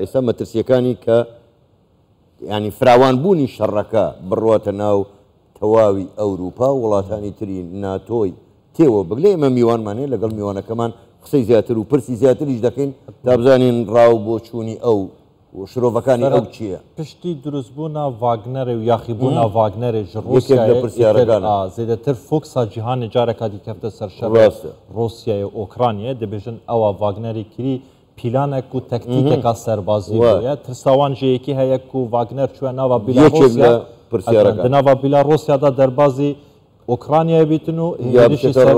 ئێستا مەترسیەکانی کە ینی فراوانبوونی شەڕەکە بڕواتە ناو تەواوی ئەوروپا و وڵاتانی تری ناتۆی تێوە بگلێ ئێمە میوانمانەیە لەگەڵ میوانەکەمان قسەی زیاتر و پرسی زیاتریش دەکەین تا بزانین ڕاو بۆ چوونی ئەو شرۆڤەکانی ئەو چییە؟ پشتی دروستبوونا ڤاگنەرێ و یاخیبوونا ڤاگنەرێژ زێدەتر فۆکسا جیهانی جارێکاتی کەفتە سەر شەڕ ڕۆسیای و ئۆکرانیە دەبێژن ئەوە ڤاگنەری کری پیلانێک و تەکتیکێکا سەربازی وایە ترساوانژەیەکی هەیە و ڤاگنەر چوە ناوە بناوە بیلاڕۆسیادا دەربازی ئۆکرانیا بیتن و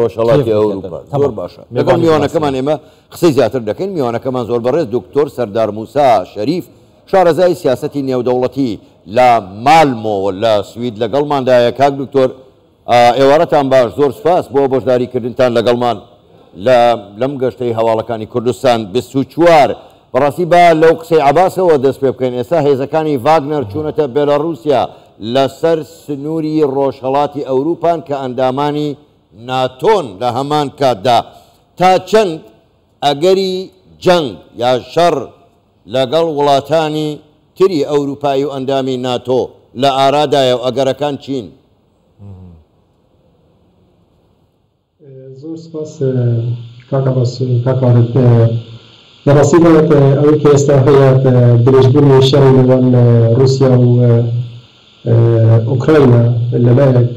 ڕۆژهەڵاتی ئەوروپا زۆر باشە لەگەڵ میوانەکەمان ئێمە قسەی زیاتر دەکەین میوانەکەمان زۆر بەڕێز دکتۆر سەردار موسا شەریف شارەزای سیاسەتی نێودەوڵەتی لە مالمۆ لە سوید لەگەڵماندایە کاک دکتۆر ئێوارەتان باش زۆر سپاس بۆ بەشداریکردنتان لەگەڵمان لەم گەشتەی هەواڵەکانی کوردستان 24 بەڕاستی با لەو قسەی عەباسەوە دەست پێ بکەین ئێستا هێزەکانی ڤاگنەر چوونەتە بێلاڕوسیا لەسەر سنووری ڕۆژهەڵاتی ئەوروپان کە ئەندامانی ناتۆن لە هەمان کاتدا تا چەند ئەگەری جەنگ یا شەڕ لەگەڵ وڵاتانی تری ئەوروپایی و ئەندامی ناتۆ لە ئارادایە و ئەگەرەکان چین؟ زۆر سپاس کاکارت لەڕاستیدا ئەوەی کە ئێستا هەیە درێژبوونی شەڕی لەگەڵ رووسیا و ئوکراینە لەلایەک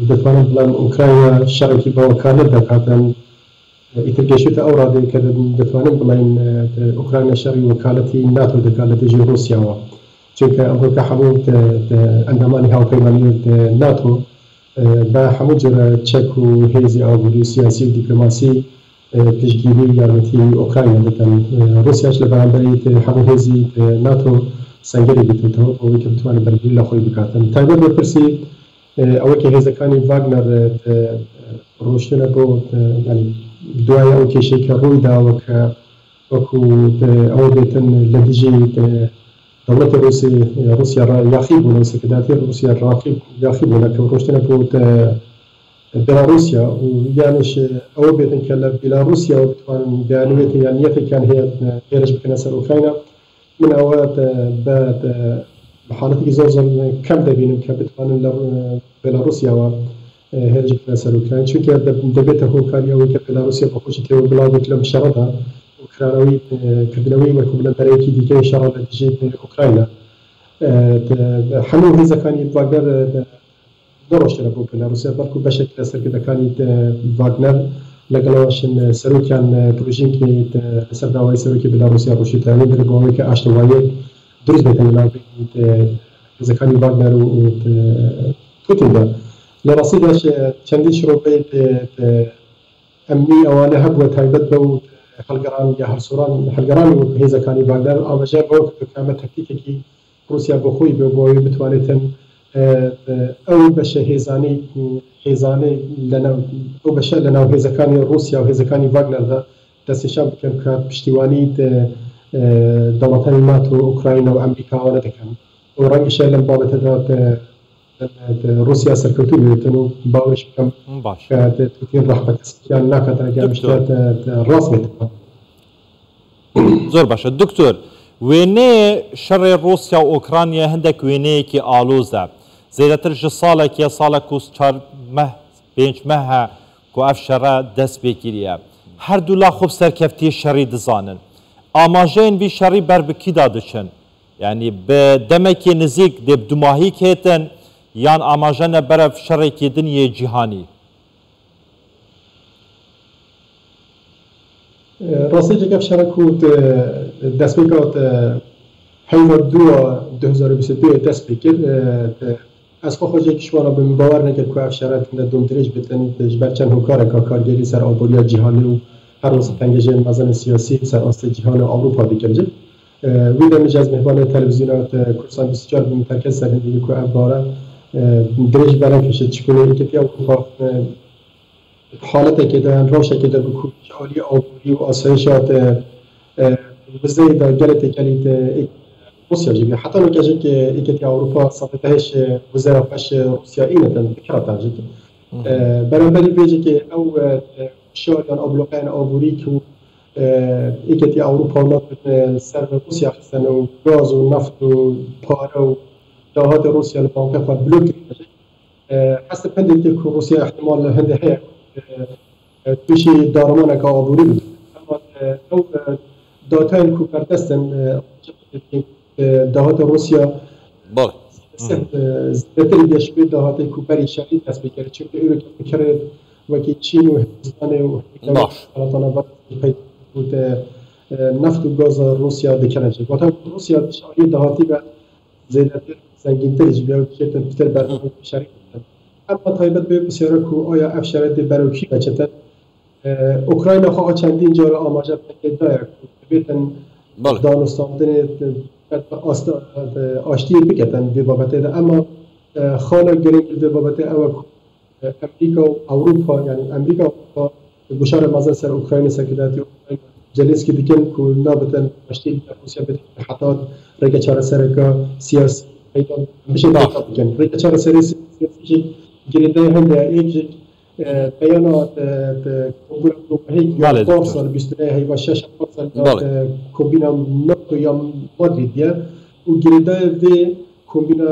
دەتوانم بڵێم ئوکراینە شەڕێکی بەوەکالت دەکاتن ئیتر گەشتە ئەو ڕادەیە کە دەتوانم بڵێن ئوکراینە شەڕی وەکالەتی ناتۆ دەکات لە دژی رووسیاوە چونکە ئەمڕۆکە هەموو ئەندامانی هاوپەیمانی ناتۆ بە هەموو جۆرە چەک و هێزی ئاگوری سیاسی و دیپلۆماسی پشتگیری و یارمەتی ئۆکراینە دەکەن رووسیاش لە بەرامبەری هەموو هێزی ناتۆ سەنگەری بێتێتەوە ئەوەی کە بتوانێت بەرگری لە خۆی بکاتن تایبەت بە پرسی ئەوەی کە هێزەکانی ڤاگنەر ڕۆشتنە بۆ دوای ئەو کێشەی کە ڕووی داوە کە وەکو ئەوە بێتن لە دژی دەوڵەتی رووسیا یاخی بوون و سەکرداتی رووسیا یاخی بوونە کە ڕۆشتنە بۆ بێلاڕوسیا و یانش ئەوە بێتن کە لە بێلاڕوسیاوە بتوانن بەیانوێتە یان نیەتێکیان هەیە هێرش بکەنە سەر ئوکراینە من ئەوە بە حاڵەتێکی زۆر زۆر کەم دەبینم کە بتوانن لە بێلاڕوسیاوە هێرش بکەنە سەر ئوکراین چونکە دەبێتە هۆکاری ئەوەی کە بێلاڕوسیا بەخۆشی تێوە بڵاو بێت لەم شەڕەدا ئوکرانەوەی کردنەوەی وەکو بڵێن بەرەیەکی دیکەی شەڕە لە دژی ئوکراینە هەموو هێزەکانی ڤاگنەر دەڕۆشتنە بۆ بێلاڕوسیا بەڵکو بەشێک لە سەرکردەکانی ڤاگنەر لەگەڵەوەشن سەرۆکیان پرۆژینکی لەسەر داوای سەرۆکی بێلاڕوسیا ڕۆشتیانی دەرێت بۆ ئەوەی کە ئاشتەواییەک دروست بێتن لەناو هێزەکانی ڤاگنەر و پوتیندا لە ڕاستیداش چەندین شرۆپەی ئەمنی ئەوانە هەبووە تایبەت بەو هەڵگەڕان یا هەڵگەڕانی هێزەکانی ڤاگنەر ئاماژە بەوە کامە تەکتیکێکی رووسیا بۆ خۆی بێ بۆ ئەوەی بتوانێتن ئەو بەشە هێزانەی ئەو بەشە لە ناو هێزەکانی رووسیا و هێزەکانی ڤاگنەردا دەستنیشان بکەن کە پشتیوانی دەوڵەتانی ناتۆ و ئوکراینە و ئەمریکاوانە دەکەن و ڕەنگیشە لەم بابەتەدا رووسیا سەرکەوتوو بێتن و باوەش بکەم کە پوتین ڕەحبەتیان ناکاتە ئەگەر شتات ڕاست بێتەوە. زۆر باشە دکتۆر وێنەیە شەڕی رووسیا و ئۆکرانیا هەندێک وێنەیەکی ئالۆزە زێدەتر ژ ساڵێکە ساڵێک و 5 مەهە و ئەف شەڕە دەست پێگیریە هەردوو لا خۆب سەرکەفتی شەڕی دزانن ئاماژەیان وی شەڕی بەربکیدا دەچن یعنی بە دەمێکی نزیک دێبدوماهی کێتن یان ئاماژەنە بەرە شەڕێکی دنیای جیهانی ڕاستێکی ئەف شەڕە کوت دەست پێ کەوت هەیڤە 2022 دەست پێ کرد ئەس خۆ خۆشێکیشوانە بم باوەڕ نەکرد کو ئەف شەڕە لە دوم درێژ بێتن ژبەر چەند هۆکارێکە کارگەری سەر ئابووریە جیهانی و هەر ڕۆژ تەنگەژێن مەزەنە سیاسی سەر ئاستی جیهان و ئەوروپا دەکردن وی دەمەژ از میهمانی تەلەڤیزیۆنات کوردستان 24 بمترکز سەرهەندێکی کو ئەف بارە درێژ بەرەکەشێت چکۆنەی ئەوروپا حالەتێکێدا ڕۆژێکێدا بکوچالی ئابووری و ئاسایشات بزەیدا گەلێتێکەلیت رووسیا جێگە حتا وەکەژێک ئیکەتی ئەوروپا سەدەهەش وزەرە پەش رووسیایینەتەن بکراتاژێت بەرامبەری بێژێکی ئەو شۆیان ئەو بلۆقیان ئابووری و ایکتی اروپا و ناتو سر روسیا خستن و گاز و نفت و پاره و دهات روسیا لبانکه خود بلوک حسب پندی که روسیا احتمال هنده هیا توشی دارمان که آبوری بود اما او داتاین کو پردستن دهات روسیا بله زیادتری بیشتر دهات کوپری شدید دست بگیره چون که ایران میکرد وکی چین و هندوستان و حالتان باید بود نفت و گاز روسیا دکرنه شد. وقتی روسیا شاید دهاتی به زیادتر زنگین‌ترش بیاید که تر برنامه شریک بود. اما تایبت به بسیار کو آیا افشارت بروکی بچه اوکراین خواه چندین جار آماجه بکنه دایر بیتن دانستاندن آشتی بکتن به بابته اما خاله گرینگ به بابته او امریکا و اروپا یعنی امریکا و گوشار مازن سر اوکراین سکرداتی اوکراین جلسکی دیگن کو نابتن آشتی روسیا بده حتی رگ چهار سرکا سیاسی پیدا میشه بکن رگ چهار سیاسی گرینده هنده یک بیانات کنگره پارسال بیشتره هیوا 6 پارسال کومبینا ناتو یا مادریدیه و گرینده وی کومبینا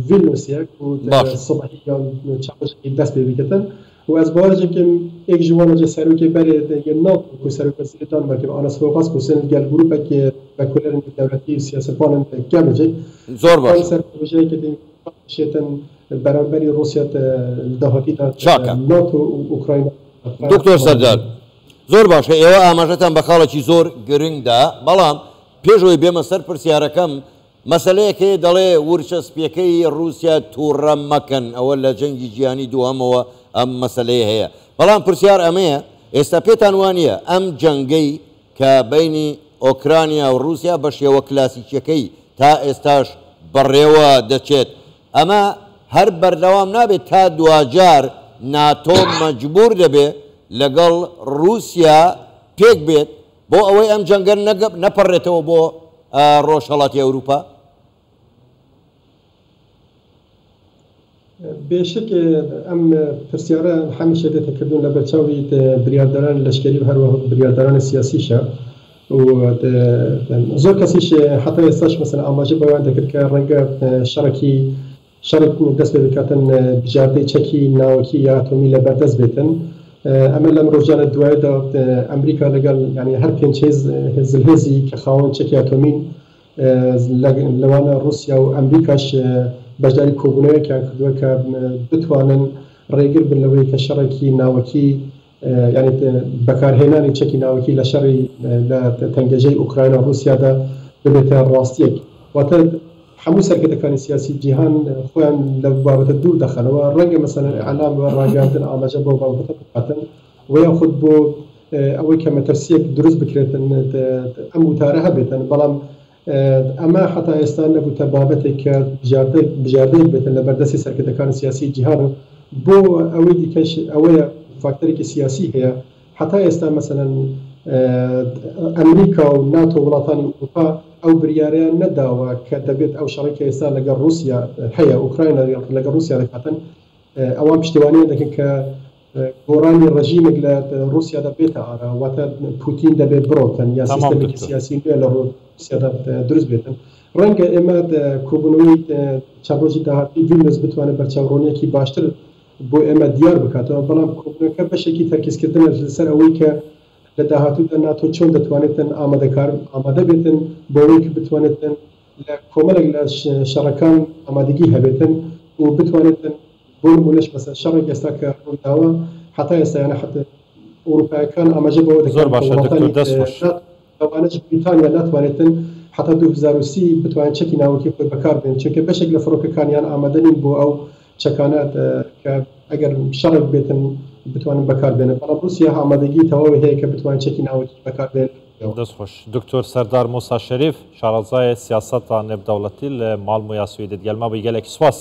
ویلنوسیه که صبحی یا چهارشنبه دست بگیرن و از باورش که یک جوان جه سروکی برای یه ناتو که سروکی سیستان مرکب آنها سوقاس کوسن گل گروه که به کلر دولتی سیاستوان گمجه زور باشه سروکی که دیم شیطان برانبری روسیا دهاتی ناتو و اوکراین دکتر سردار زور باشه ایوه آماجتان بخاله چی زور گرینگ دا بلام پیشوی بیم سر پرسیارکم مسئله که دله ورچسپیکی روسیا توره مکن اول جنگی جیانی دو همه ام مسئله هیا بلام پرسیار امیه استپیتان وانیه ام جنگی که بین اوکراینیا و روسیا بشه و کلاسیکی تا استاش بریوه دچت اما هر بردوام نابێت تا دوجار ناتۆ مەجبور دەبێت لەگەڵ رووسیا پێک بێت بۆ ئەوەی ئەم جەنگە نەپەڕێتەوە بۆ ڕۆژهەڵاتی ئەوروپا. بێشک ئەم پرسیارە هەمیشە دێتەکردون لە بەرچاوی بریارداران لەشکری و هەروەها بریارداران سیاسیشە زۆر کەسیش حتا ئێستاش مەسەلا ئاماژە بەوان دەکرد کە ڕەنگە شەڕێک دەست پێ بکاتن بژاردەی چەکی ناوەکی یا ئاتۆمی لەبەردەست بێتن ئەمە لەم ڕۆژانە دوایدا ئەمریکا لەگەڵ ینی هەر پێنج هێزی کە خاوەن چەکی ئاتۆمین لەوانە رووسیا و ئەمریکاش بەشداری کۆبوونەوەیەکیان کردووە کە بتوانن ڕێگر بن لەوەی کە شەڕێکی ناوەکی ینی بەکارهێنانی چەکی ناوەکی لە شەڕی لە تەنگەژەی ئوکراین و رووسیادا ببێتە ڕاستیەک واتە هەموو سەرکردەکانی سیاسی جیهان خۆیان لە بابەتە دوور دەخەنەوە ڕەنگە مەسەلەن ئەعلام و ڕاگەاندن ئاماژە بۆ بابەتە بکاتن و یاخود بۆ ئەوەی کە مەترسیەک دروست بکرێتن ئەم وتارە هەبێتن بەڵام ئەمە حتا ئێستا نەبووتە بابەتێک کە بژاردەیەک بێتن لە بەردەستی سەرکردەکانی سیاسی جیهان بۆ ئەوەی دیکەش ئەوەیە فاکتەرێکی سیاسی هەیە حتا ئێستا مەسەلەن ئەمریکا و ناتۆ وڵاتانی ئەوروپا ئەو بریاریان نەداوە کە دەبێت ئەو شەڕێکی ئێستا لەگەڵ رووسیا هەیە ئوکراینە لەگەڵ رووسیا دەکاتن ئەوان پشتیوانیان دەکەن کە گۆڕانی ڕژیمێک لە رووسیادا بێتە ئارا واتە پوتین دەبێت بڕۆتن یا سیستەمێکی سیاسی نوێ لە رووسیادا دروست بێتن ڕەنگە ئێمە کۆبوونەوەی چەند ڕۆژی داهاتی ڤیلنیوس بتوانێت بەرچاوڕۆنیەکی باشتر بۆ ئێمە دیار بکاتەوە بەڵام کۆبوونەکە بەشێکی تەرکیزکردنە لەسەر ئەوەی کە لە داهاتوودا ناتۆ چۆن دەتوانێتن ئامادە بێتن بۆ ئەوەی کە بتوانێتن لە کۆمەڵێک لە شەڕەکان ئامادەگی هەبێتن و بتوانێتن بۆ نمونەش مەسەڵەن شەڕێک ئێستا کە ڕوویداوە حتا ئێستا یانە حتا ئەوروپایەکان ئاماژە بەوە دەکەن بریتانیا ناتوانێتن حتا 2030 بتوانێت چەکی ناوەکی خۆی بەکاربێن چونکە بەشێک لە فڕۆکەکانیان ئامادە نین بۆ ئەو چەکانات کە ئەگەر شەڕێک بێتن بتوانن بەکاربێنن بەڵام رووسیا ئامادەگی تەواوی هەیە کە بتوانێت چەکی ناوەکی بەکاربێن. دەستخۆش دکتۆر سەردار موسا شەریف شارەزای سیاسەتا نێودەوڵەتی لە ماڵ و یاسووی دەتگەلما بە گەلێکی سواس.